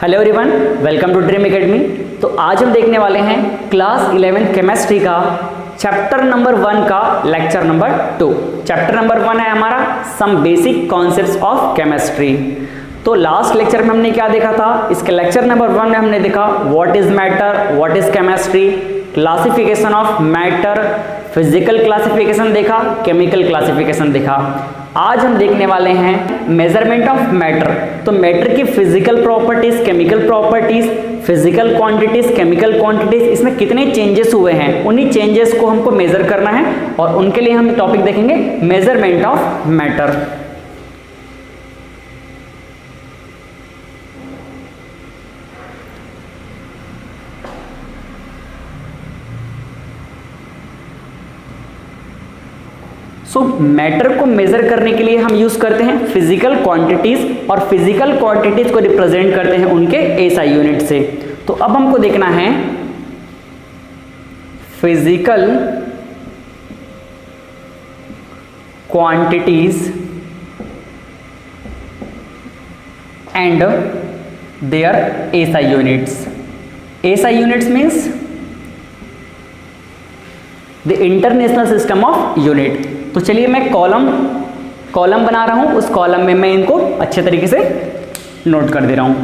Hello everyone, welcome to Dream Academy. तो आज हम देखने वाले हैं क्लास 11 केमिस्ट्री का चैप्टर नंबर 1 का लेक्चर नंबर 2। चैप्टर नंबर 1 है हमारा some basic concepts of chemistry. तो लास्ट लेक्चर में हमने क्या देखा था? इसके लेक्चर नंबर 1 में हमने देखा what is matter, what is chemistry, classification of matter, physical classification देखा, केमिकल क्लासिफिकेशन देखा। आज हम देखने वाले हैं मेजरमेंट ऑफ मैटर। तो मैटर की physical properties, chemical properties, physical quantities, chemical quantities, इसमें कितने चेंजेस हुए हैं, उन्हीं चेंजेस को हमको मेजर करना है और उनके लिए हम टॉपिक देखेंगे measurement of matter. So matter को मेजर करने के लिए हम यूज करते हैं फिजिकल क्वांटिटीज और फिजिकल क्वांटिटीज को रिप्रेजेंट करते हैं उनके एसआई यूनिट से। तो अब हमको देखना है physical quantities and their SI units. SI units means the international system of unit. तो चलिए मैं कॉलम बना रहा हूं, उस कॉलम में मैं इनको अच्छे तरीके से नोट कर दे रहा हूं।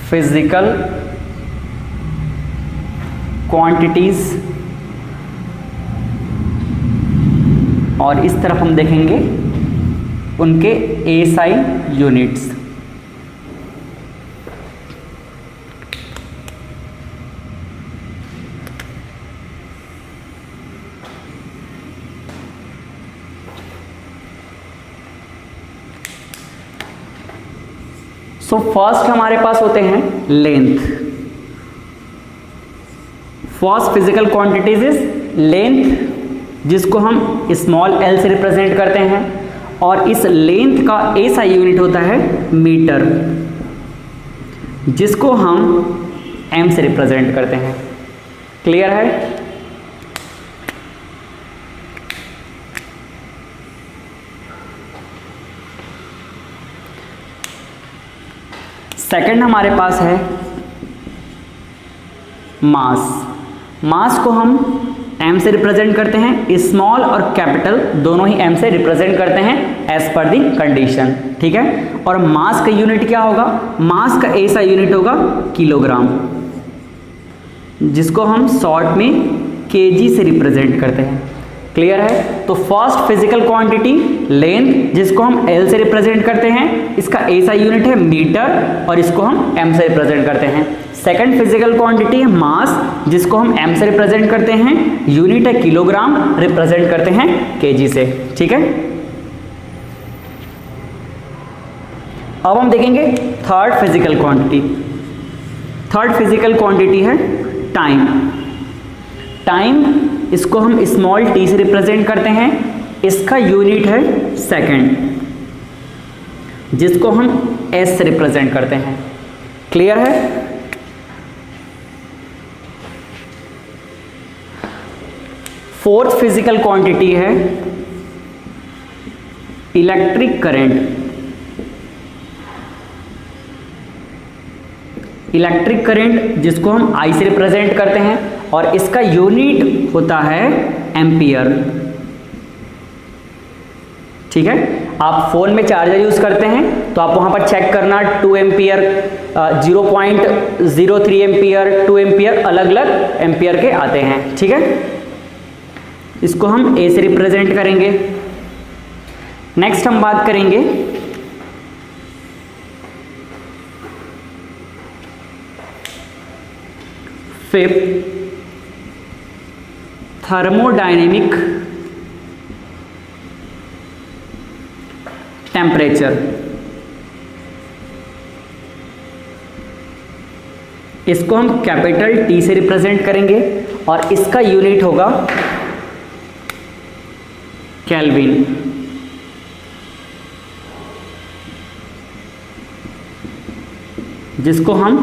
फिजिकल क्वांटिटीज और इस तरफ हम देखेंगे उनके एसआई यूनिट्स। सो फर्स्ट हमारे पास होते हैं length. First physical quantities is length, जिसको हम स्मॉल एल से रिप्रेजेंट करते हैं, और इस लेंथ का एसआई यूनिट होता है मीटर, जिसको हम एम से रिप्रेजेंट करते हैं। क्लियर है? सेकंड हमारे पास है मास। मास को हम एम से रिप्रेजेंट करते हैं, स्मॉल और कैपिटल दोनों ही एम से रिप्रेजेंट करते हैं एज पर दी कंडीशन। ठीक है? और मास का यूनिट क्या होगा? मास का ऐसा यूनिट होगा किलोग्राम, जिसको हम शॉर्ट में केजी से रिप्रेजेंट करते हैं। क्लियर है? तो फर्स्ट फिजिकल क्वांटिटी लेंथ, जिसको हम एल से रिप्रेजेंट करते हैं, इसका ऐसा यूनिट है मीटर और इसको हम एम से रिप्रेजेंट करते हैं। सेकंड फिजिकल क्वांटिटी है मास, जिसको हम एम से रिप्रेजेंट करते हैं, यूनिट है किलोग्राम, रिप्रेजेंट करते हैं केजी से। ठीक है? अब हम देखेंगे third physical quantity. Third physical quantity है टाइम। टाइम, इसको हम स्मॉल टी से रिप्रेजेंट करते हैं, इसका यूनिट है सेकंड, जिसको हम एस से रिप्रेजेंट करते हैं। क्लियर है? फोर्थ फिजिकल क्वांटिटी है इलेक्ट्रिक करंट। इलेक्ट्रिक करंट, जिसको हम आई से रिप्रेजेंट करते हैं, और इसका यूनिट होता है एम्पियर। ठीक है? आप फोन में चार्जर यूज करते हैं तो आप वहां पर चेक करना 2 एम्पियर, 0.03 एम्पियर, 2 एम्पियर, अलग अलग एम्पियर के आते हैं। ठीक है? इसको हम ए से रिप्रेजेंट करेंगे। नेक्स्ट हम बात करेंगे फिफ्थ थर्मोडायनेमिक टेम्परेचर। इसको हम कैपिटल टी से रिप्रेजेंट करेंगे और इसका यूनिट होगा केल्विन। जिसको हम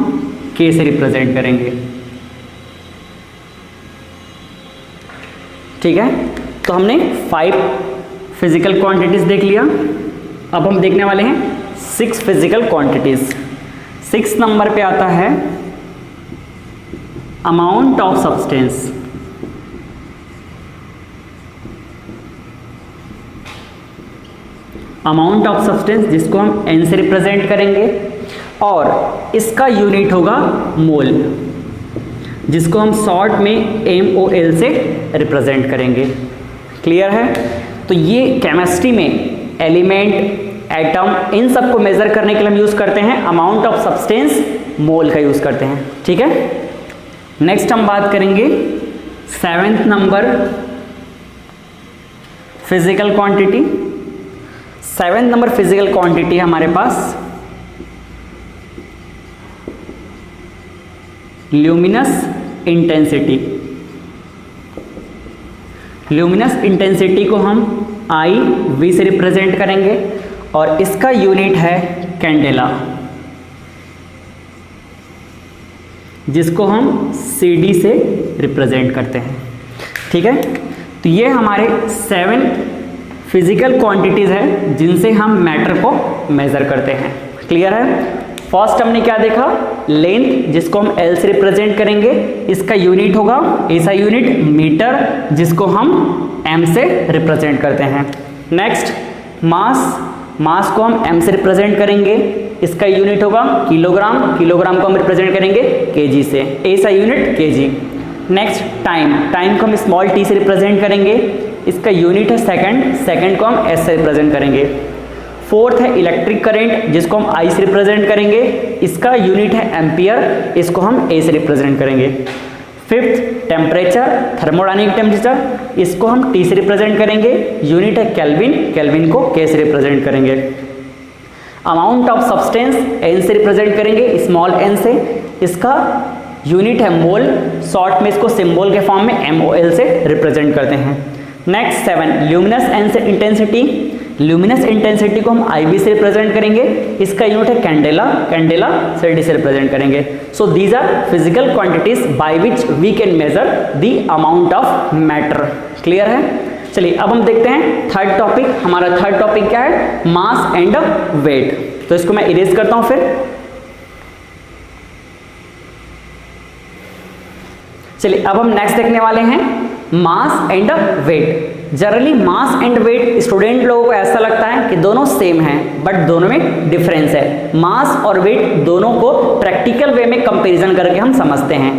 K से रिप्रेजेंट करेंगे। ठीक है, तो हमने 5 फिजिकल क्वांटिटीज देख लिया। अब हम देखने वाले हैं 6 फिजिकल क्वांटिटीज। 6 नंबर पे आता है amount of substance. Amount of substance जिसको हम N से रिप्रेजेंट करेंगे और इसका यूनिट होगा मोल, जिसको हम शॉर्ट में MOL से रिप्रेजेंट करेंगे। क्लियर है? तो ये केमिस्ट्री में एलिमेंट, एटम, इन सबको मेजर करने के लिए हम यूज करते हैं अमाउंट ऑफ सब्सटेंस, मोल का यूज करते हैं। ठीक है, नेक्स्ट हम बात करेंगे 7th number physical quantity. 7th number physical quantity हमारे पास ल्यूमिनस इंटेंसिटी। ल्यूमिनस इंटेंसिटी को हम IV से रिप्रेजेंट करेंगे और इसका यूनिट है कैंडेला, जिसको हम CD से रिप्रेजेंट करते हैं। ठीक है, तो ये हमारे 7 फिजिकल क्वांटिटीज है जिनसे हम मैटर को मेजर करते हैं। क्लियर है? फर्स्ट हमने क्या देखा, लेंथ, जिसको हम L से रिप्रेजेंट करेंगे, इसका यूनिट होगा ऐसा यूनिट मीटर, जिसको हम M से रिप्रेजेंट करते हैं। नेक्स्ट मास, मास को हम M से रिप्रेजेंट करेंगे, इसका यूनिट होगा किलोग्राम, किलोग्राम को हम रिप्रेजेंट करेंगे kg से, ऐसा unit kg। Next time, time को हम स्मॉल t से रिप्रेजेंट करेंगे, इसका यूनिट है सेकंड, सेकंड को हम s से रिप्रेजेंट करेंगे। फोर्थ है इलेक्ट्रिक करंट, जिसको हम I से रिप्रेजेंट करेंगे, इसका यूनिट है एम्पियर, इसको हम A से रिप्रेजेंट करेंगे। फिफ्थ टेम्परेचर, थर्मोडायनेमिक टेम्परेचर, इसको हम T से रिप्रेजेंट करेंगे, यूनिट है केल्विन, केल्विन को K से रिप्रेजेंट करेंगे। अमाउंट ऑफ सब्सटेंस N से रिप्रेजेंट करेंगे, स्मॉल n से, इसका यूनिट है मोल, शॉर्ट में इसको सिंबल के फॉर्म में MOL से रिप्रेजेंट करते हैं। Next 7 luminous intensity, luminous intensity को हम IV से रिप्रेजेंट करेंगे, इसका यूनिट है कैंडेला, कैंडेला CD से रिप्रेजेंट करेंगे। So these are physical quantities by which we can measure the amount of matter. Clear है? चलिए अब हम देखते हैं थर्ड टॉपिक। हमारा थर्ड टॉपिक क्या है? Mass and weight. तो इसको मैं इरेज करता हूं फिर। चलिए अब हम नेक्स्ट देखने वाले हैं mass and weight. Generally mass and weight student लोगों को ऐसा लगता है कि दोनों सेम हैं, बट दोनों में डिफरेंस है। मास और वेट दोनों को प्रैक्टिकल वे में कंपैरिजन करके हम समझते हैं।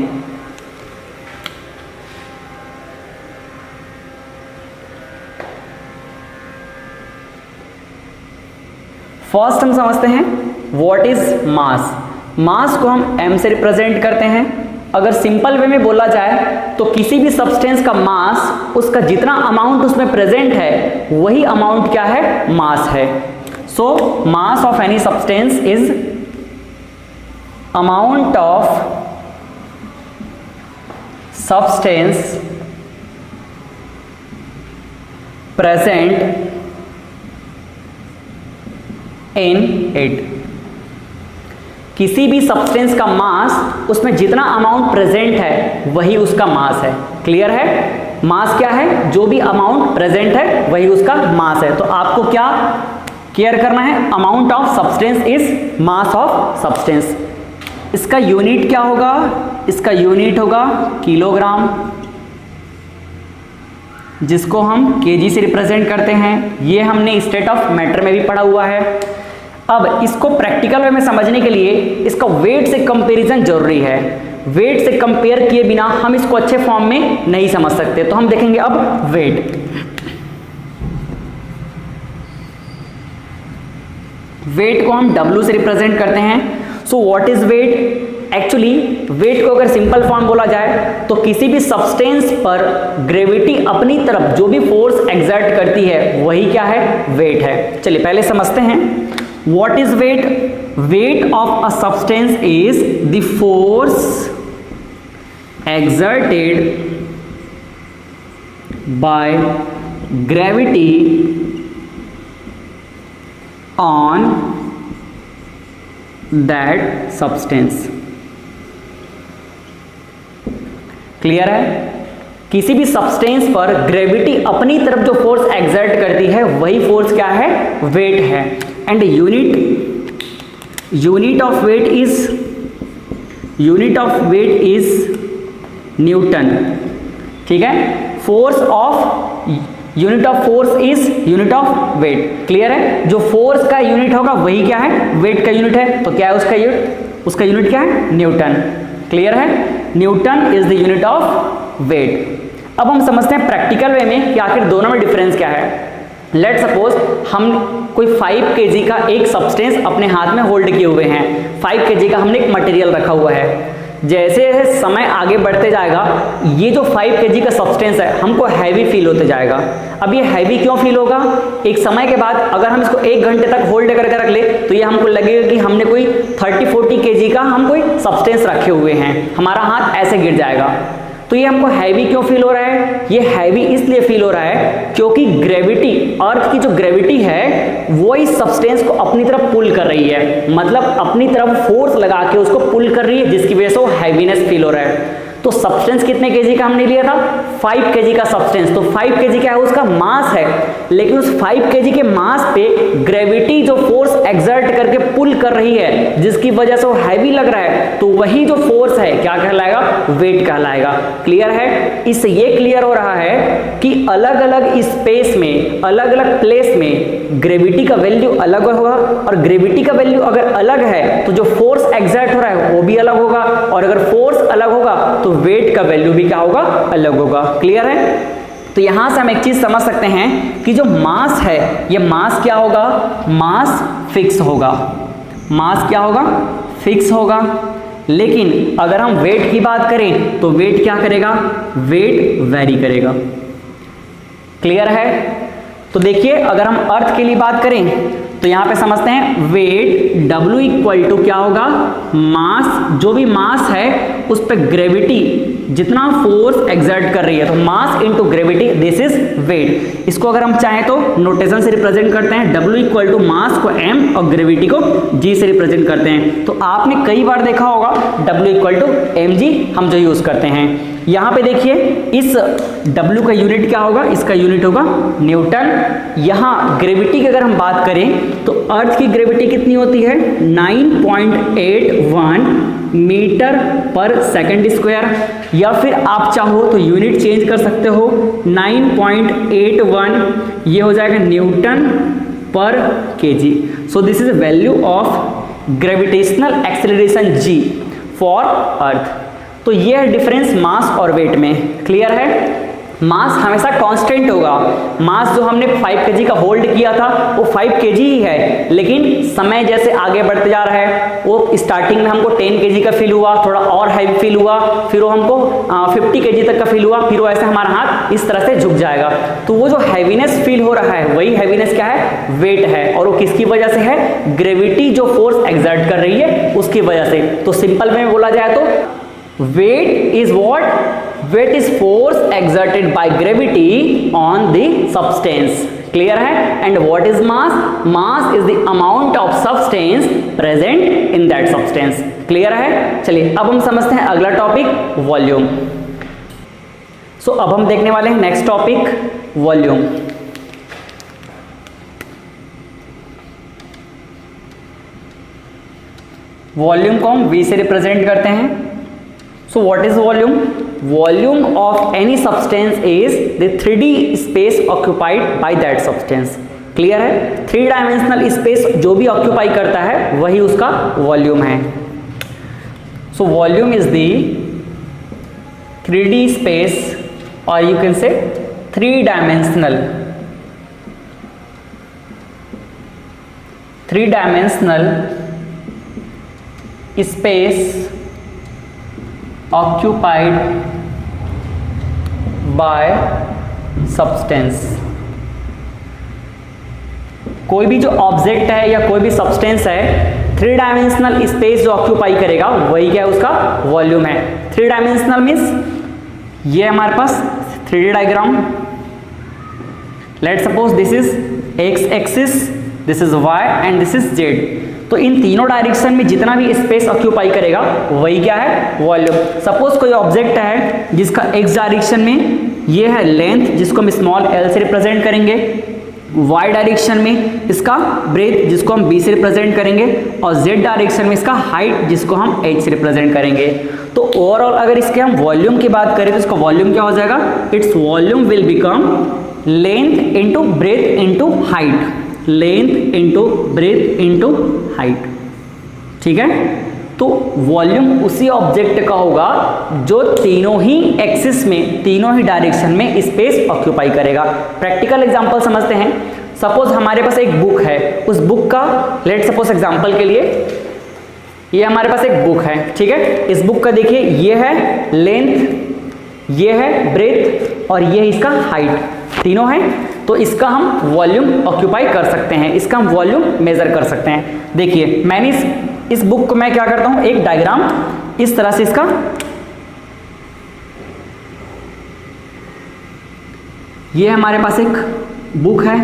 फर्स्ट हम समझते हैं व्हाट इज मास। मास को हम m से रिप्रेजेंट करते हैं। अगर सिंपल वे में बोला जाए तो किसी भी सब्सटेंस का मास, उसका जितना अमाउंट उसमें प्रेजेंट है वही अमाउंट क्या है? मास है। So mass of any substance is amount of substance present in it. किसी भी सब्सटेंस का मास, उसमें जितना अमाउंट प्रेजेंट है वही उसका मास है। क्लियर है? मास क्या है? जो भी अमाउंट प्रेजेंट है वही उसका मास है। तो आपको क्या केयर करना है? Amount of substance is mass of substance. इसका यूनिट क्या होगा? इसका यूनिट होगा किलोग्राम, जिसको हम kg से रिप्रेजेंट करते हैं। ये हमने स्टेट ऑफ मैटर में भी पढ़ा हुआ है। अब इसको प्रैक्टिकल वे में समझने के लिए इसका वेट से कंपैरिजन जरूरी है। वेट से कंपेयर किए बिना हम इसको अच्छे फॉर्म में नहीं समझ सकते। तो हम देखेंगे अब वेट। वेट को हम W से रिप्रेजेंट करते हैं। So what is weight? Actually weight को अगर सिंपल फॉर्म बोला जाए तो किसी भी सब्सटेंस पर ग्रेविटी अपनी तरफ जो भी फोर्स एक्सर्ट करती है वही क्या है? वेट है। चलिए पहले समझते हैं what is weight. Weight of a substance is the force exerted by gravity on that substance. Clear है? किसी भी सब्सटेंस पर ग्रेविटी अपनी तरफ जो फोर्स एक्सर्ट करती है वही फोर्स क्या है? वेट है। And unit of weight is newton. ठीक है? Unit of force is unit of weight. Clear है? जो फोर्स का यूनिट होगा वही क्या है? वेट का यूनिट है। तो क्या है उसका यूनिट? उसका यूनिट क्या है? न्यूटन। क्लियर है? Newton is the unit of weight. अब हम समझते हैं प्रैक्टिकल वे में कि आखिर दोनों में डिफरेंस क्या है। लेट सपोज हम कोई 5 kg का एक सब्सटेंस अपने हाथ में होल्ड किए हुए हैं। 5 kg का हमने एक मटेरियल रखा हुआ है। जैसे समय आगे बढ़ते जाएगा ये जो 5 kg का सब्सटेंस है हमको हैवी फील होते जाएगा। अब ये हैवी क्यों फील होगा? एक समय के बाद अगर हम इसको 1 घंटे तक होल्ड करके रख ले तो ये हमको लगेगा कि हमने कोई 30-40 kg का हम कोई सब्सटेंस रखे हुए हैं, हमारा हाथ ऐसे गिर जाएगा। तो ये हमको हैवी क्यों फील हो रहा है? ये हैवी इसलिए फील हो रहा है क्योंकि ग्रेविटी, अर्थ की जो ग्रेविटी है वो इस सब्सटेंस को अपनी तरफ पुल कर रही है, मतलब अपनी तरफ फोर्स लगा के उसको पुल कर रही है, जिसकी वजह से वो हैवीनेस फील हो रहा है। तो सब्सटेंस कितने केजी का हमने लिया था? 5 kg का सब्सटेंस। तो 5 kg क्या है? उसका मास है। लेकिन उस 5 kg के मास पे ग्रेविटी जो फोर्स एक्सर्ट करके पुल कर रही है जिसकी वजह से वो हैवी लग रहा है, तो वही जो फोर्स है क्या कहलाएगा? वेट कहलाएगा। क्लियर है? इससे ये क्लियर हो रहा है कि अलग अलग स्पेस में, अलग अलग प्लेस में ग्रेविटी का वैल्यू अलग होगा, और ग्रेविटी का वैल्यू अगर अलग है तो जो फोर्स एक्सर्ट हो रहा है वो भी अलग होगा, और अगर फोर्स अलग होगा तो वेट का वैल्यू भी क्या होगा? अलग होगा। क्लियर है? तो यहां से हम एक चीज समझ सकते हैं कि जो मास है ये मास क्या होगा? मास फिक्स होगा। मास क्या होगा? फिक्स होगा। लेकिन अगर हम वेट की बात करें तो वेट क्या करेगा? वेट वेरी करेगा। क्लियर है? तो देखिए अगर हम अर्थ के लिए बात करें तो यहां पे समझते हैं वेट W इक्वल टू क्या होगा? मास, जो भी मास है उस पर ग्रेविटी जितना फोर्स एक्सर्ट कर रही है, तो mass into gravity, this is weight. इसको अगर हम चाहें तो नोटेशन से रिप्रेजेंट करते हैं, W इक्वल टू मास को M और ग्रेविटी को G से रिप्रेजेंट करते हैं। तो आपने कई बार देखा होगा W इक्वल टू mg हम जो यूज करते हैं। यहां पे देखिए इस W का यूनिट क्या होगा? इसका यूनिट होगा न्यूटन। यहां ग्रेविटी की अगर हम बात करें तो अर्थ की ग्रेविटी कितनी होती है? 9.81 मीटर पर सेकंड स्क्वायर, या फिर आप चाहो तो यूनिट चेंज कर सकते हो, 9.81 ये हो जाएगा न्यूटन पर KG. So this is value of gravitational acceleration G for earth. तो ये है डिफरेंस मास और वेट में। क्लियर है? मास हमेशा कांस्टेंट होगा। मास जो हमने 5 kg का होल्ड किया था वो 5 kg ही है, लेकिन समय जैसे आगे बढ़ते जा रहा है, वो स्टार्टिंग में हमको 10 kg का फील हुआ, थोड़ा और हैवी फील हुआ, फिर वो हमको 50 kg तक का फील हुआ, फिर वो ऐसे हमारा हाथ इस तरह से झुक जाएगा। तो वो जो हैवीनेस फील हो रहा है वही हैवीनेस क्या है? वेट है। और वो किसकी वजह से है? ग्रेविटी जो फोर्स एक्सर्ट कर रही है उसकी वजह से। तो सिंपल में बोला जाए तो weight is what? Weight is force exerted by gravity on the substance. Clear है? And what is mass? Mass is the amount of substance present in that substance. Clear है? चलिए अब हम समझते हैं अगला टॉपिक, वॉल्यूम। सो अब हम देखने वाले हैं नेक्स्ट टॉपिक, वॉल्यूम। वॉल्यूम को हम V से रिप्रेजेंट करते हैं। So what is volume? Volume of any substance is the 3D space occupied by that substance. Clear है? 3 डायमेंशनल स्पेस जो भी ऑक्यूपाई करता है वही उसका वॉल्यूम है। So volume is the 3D space, or you can say 3-dimensional space occupied by substance। कोई भी जो ऑब्जेक्ट है या कोई भी सब्सटेंस है, 3 डायमेंशनल स्पेस जो ऑक्यूपाई करेगा वही क्या है? उसका वॉल्यूम है। 3 डायमेंशनल मीन्स ये हमारे पास 3D diagram. Let suppose this is x axis, this is y and this is z। तो इन तीनों डायरेक्शन में जितना भी स्पेस ऑक्यूपाई करेगा वही क्या है, वॉल्यूम। सपोज कोई ऑब्जेक्ट है जिसका एक्स डायरेक्शन में ये है लेंथ, जिसको हम स्मॉल एल से रिप्रेजेंट करेंगे, वाई डायरेक्शन में इसका ब्रेथ, जिसको हम बी से रिप्रेजेंट करेंगे, और जेड डायरेक्शन में इसका हाइट, जिसको हम एच से रिप्रेजेंट करेंगे। तो ओवरऑल अगर इसके हम वॉल्यूम की बात करें तो इसका वॉल्यूम क्या हो जाएगा, its volume will become length into breadth into height, length into breadth into height. ठीक है, तो वॉल्यूम उसी ऑब्जेक्ट का होगा जो तीनों ही एक्सिस में, तीनों ही डायरेक्शन में स्पेस ऑक्यूपाई करेगा। प्रैक्टिकल एग्जांपल समझते हैं। सपोज हमारे पास एक बुक है, उस बुक का लेट सपोज एग्जांपल के लिए ये हमारे पास एक बुक है, ठीक है। इस बुक का देखिए ये है लेंथ, ये है ब्रेथ और ये है इसका हाइट, तीनों है। तो इसका हम वॉल्यूम ऑक्यूपाई कर सकते हैं, इसका हम वॉल्यूम मेजर कर सकते हैं। देखिए मैंने इस बुक को मैं क्या करता हूं, एक डायग्राम इस तरह से इसका, ये हमारे पास एक बुक है,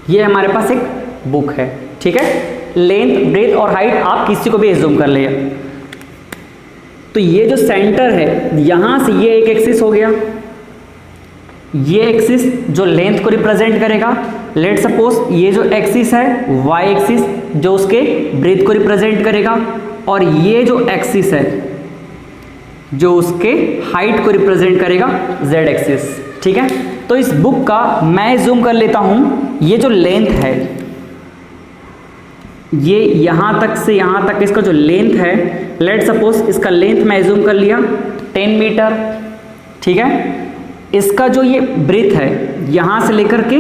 ये हमारे पास एक बुक है, ठीक है। लेंथ ब्रेथ और हाइट आप किसी को भी एज्यूम कर ले। तो ये जो सेंटर है यहां से ये एक एक्सिस हो गया, ये एक्सिस जो लेंथ को रिप्रेजेंट करेगा। लेट सपोज ये जो एक्सिस है वाई एक्सिस जो उसके ब्रेथ को रिप्रेजेंट करेगा, और ये जो एक्सिस है जो उसके हाइट को रिप्रेजेंट करेगा जेड एक्सिस, ठीक है। तो इस बुक का मैं जूम कर लेता हूं, ये जो लेंथ है, ये यहां तक से यहां तक इसका जो लेंथ है, लेट सपोज इसका लेंथ मैं जूम कर लिया 10 मीटर, ठीक है। इसका जो ये ब्रेथ है यहां से लेकर के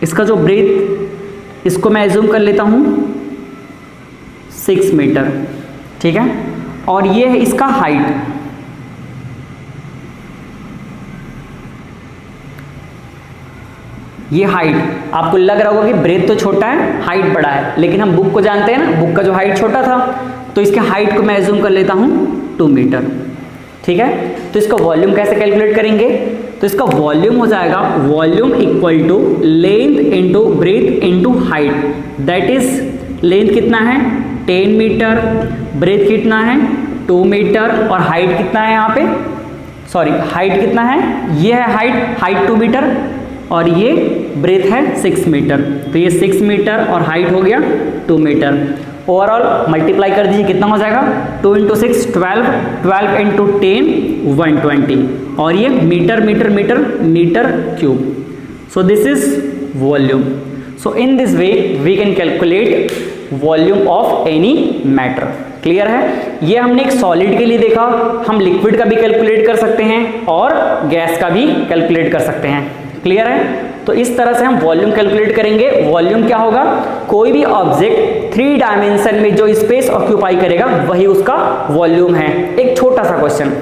इसका जो ब्रेथ, इसको मैं एज्यूम कर लेता हूं 6 मीटर, ठीक है। और ये है इसका हाइट, ये हाइट आपको लग रहा होगा कि ब्रेथ तो छोटा है हाइट बड़ा है, लेकिन हम बुक को जानते हैं ना, बुक का जो हाइट छोटा था, तो इसके हाइट को मैं एज्यूम कर लेता हूं 2 मीटर, ठीक है। तो इसका वॉल्यूम कैसे कैलकुलेट करेंगे, तो इसका वॉल्यूम हो जाएगा volume equal to length into breadth into height, that is length कितना है 10 मीटर, ब्रेथ कितना है 2 मीटर, और हाइट कितना है यहाँ पे, सॉरी हाइट कितना है, ये है हाइट 2 मीटर और ये ब्रेथ है 6 मीटर। तो ये 6 मीटर और हाइट हो गया 2 मीटर। ओवरऑल मल्टीप्लाई कर दीजिए, कितना हो जाएगा 2 इंटू 6 12, 12 इंटू 10 120, और ये metre metre metre metre cube. So this is volume. So in this way we can calculate volume of any matter. Clear है, ये हमने एक सॉलिड के लिए देखा, हम लिक्विड का भी कैलकुलेट कर सकते हैं और गैस का भी कैलकुलेट कर सकते हैं। क्लियर है, तो इस तरह से हम वॉल्यूम कैलकुलेट करेंगे। वॉल्यूम क्या होगा, कोई भी ऑब्जेक्ट 3 डायमेंशन में जो स्पेस ऑक्यूपाई करेगा वही उसका वॉल्यूम है। एक छोटा सा क्वेश्चन,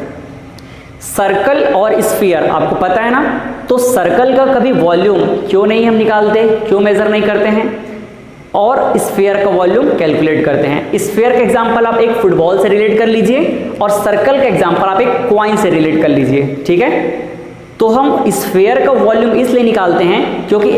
सर्कल और स्फीयर आपको पता है ना, तो सर्कल का कभी वॉल्यूम क्यों नहीं हम निकालते, क्यों मेजर नहीं करते हैं, और स्फीयर का वॉल्यूम कैलकुलेट करते हैं। स्फीयर का एग्जांपल आप एक फुटबॉल से रिलेट कर लीजिए और सर्कल का एग्जांपल आप एक कॉइन से रिलेट कर लीजिए, ठीक है। तो हम स्फीयर का वॉल्यूम इसलिए निकालते हैं क्योंकि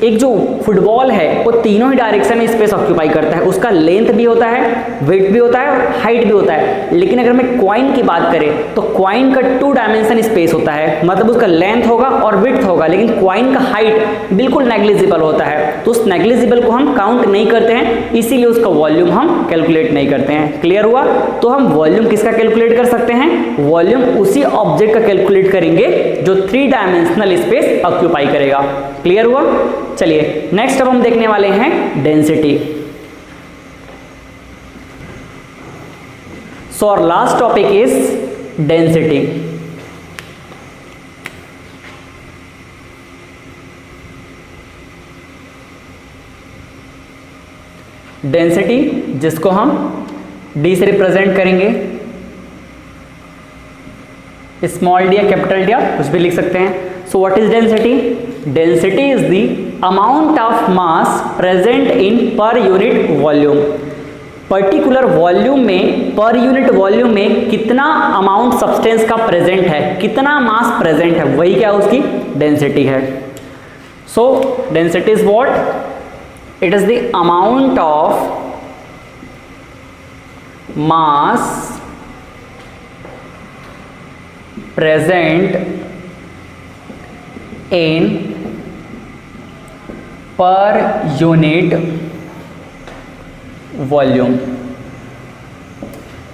एक जो फुटबॉल है वो तीनों ही डायरेक्शन में स्पेस ऑक्यूपाई करता है, उसका लेंथ भी होता है, विड्थ भी होता है और हाइट भी होता है। लेकिन अगर मैं कॉइन की बात करें तो कॉइन का 2 डायमेंशन स्पेस होता है, मतलब उसका लेंथ होगा और विड्थ होगा, लेकिन कॉइन का हाइट बिल्कुल नेग्लिजिबल होता है। तो उस नेग्लिजिबल को हम काउंट नहीं करते हैं, इसीलिए उसका वॉल्यूम हम कैलकुलेट नहीं करते हैं। क्लियर हुआ, तो हम वॉल्यूम किसका कैलकुलेट कर सकते हैं, वॉल्यूम उसी ऑब्जेक्ट का कैलकुलेट करेंगे जो 3 डायमेंशनल स्पेस ऑक्यूपाई करेगा। क्लियर हुआ, चलिए नेक्स्ट अब हम देखने वाले हैं density. So our last topic is density. Density जिसको हम डी से रिप्रेजेंट करेंगे, स्मॉल डी या कैपिटल डी आप कुछ भी लिख सकते हैं। So what is density, density is the amount of mass present in per unit volume. Particular volume में, पर यूनिट वॉल्यूम में कितना अमाउंट सब्सटेंस का प्रेजेंट है, कितना मास प्रेजेंट है, वही क्या उसकी डेंसिटी है। So density is what? It is the amount of mass present in per unit volume.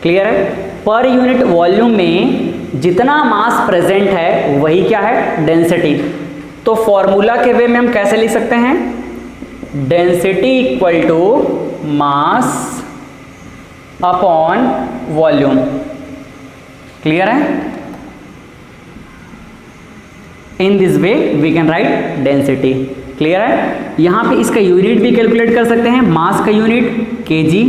Clear है? पर यूनिट वॉल्यूम में जितना मास प्रेजेंट है वही क्या है? डेंसिटी। तो फॉर्मूला के वे में हम कैसे लिख सकते हैं? Density equal to mass upon volume. Clear है? In this way we can write density. Clear है? यहां पे इसका यूनिट भी कैलकुलेट कर सकते हैं। मास का यूनिट केजी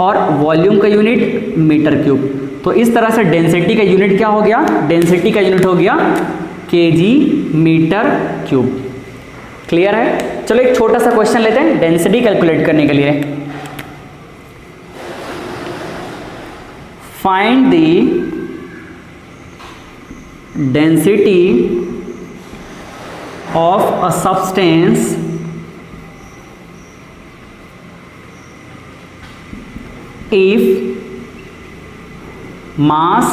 और वॉल्यूम का यूनिट मीटर क्यूब। तो इस तरह से डेंसिटी का यूनिट क्या हो गया? डेंसिटी का यूनिट हो गया केजी मीटर क्यूब। क्लियर है? चलो एक छोटा सा क्वेश्चन लेते हैं डेंसिटी कैलकुलेट करने के लिए। Find the density of a substance if mass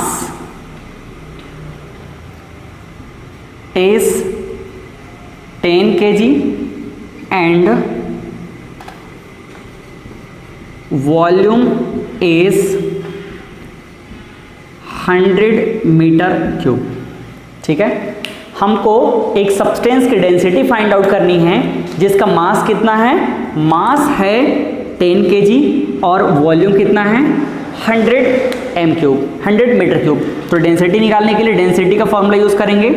is 10 kg and volume is 100 metre cube. ठीक है? हमको एक सब्सटेंस की डेंसिटी फाइंड आउट करनी है जिसका मास कितना है? मास है 10 kg और वॉल्यूम कितना है? 100 m क्यूब, 100 मीटर क्यूब। तो डेंसिटी निकालने के लिए डेंसिटी का फॉर्मूला यूज करेंगे।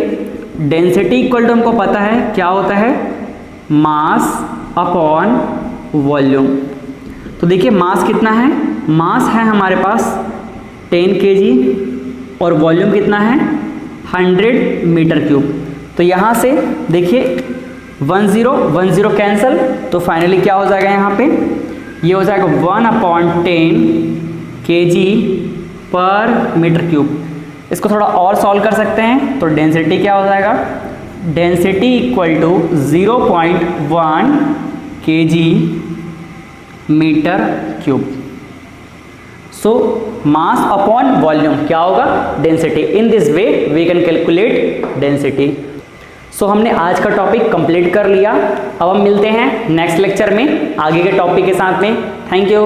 डेंसिटी इक्वल टू हमको पता है क्या होता है? मास अपॉन वॉल्यूम। तो देखिए मास कितना है? मास है हमारे पास 10 kg और वॉल्यूम कितना है? 100 मीटर क्यूब। तो यहाँ से देखिए 10 कैंसिल, तो फाइनली क्या हो जाएगा यहाँ पे? ये हो जाएगा 1/10 kg पर मीटर क्यूब। इसको थोड़ा और सॉल्व कर सकते हैं तो डेंसिटी क्या हो जाएगा? Density equal to 0.1 kg metre cube. So mass upon volume क्या होगा? Density. In this way we can calculate density. So हमने आज का टॉपिक कंप्लीट कर लिया। अब हम मिलते हैं नेक्स्ट लेक्चर में आगे के टॉपिक के साथ में। Thank you.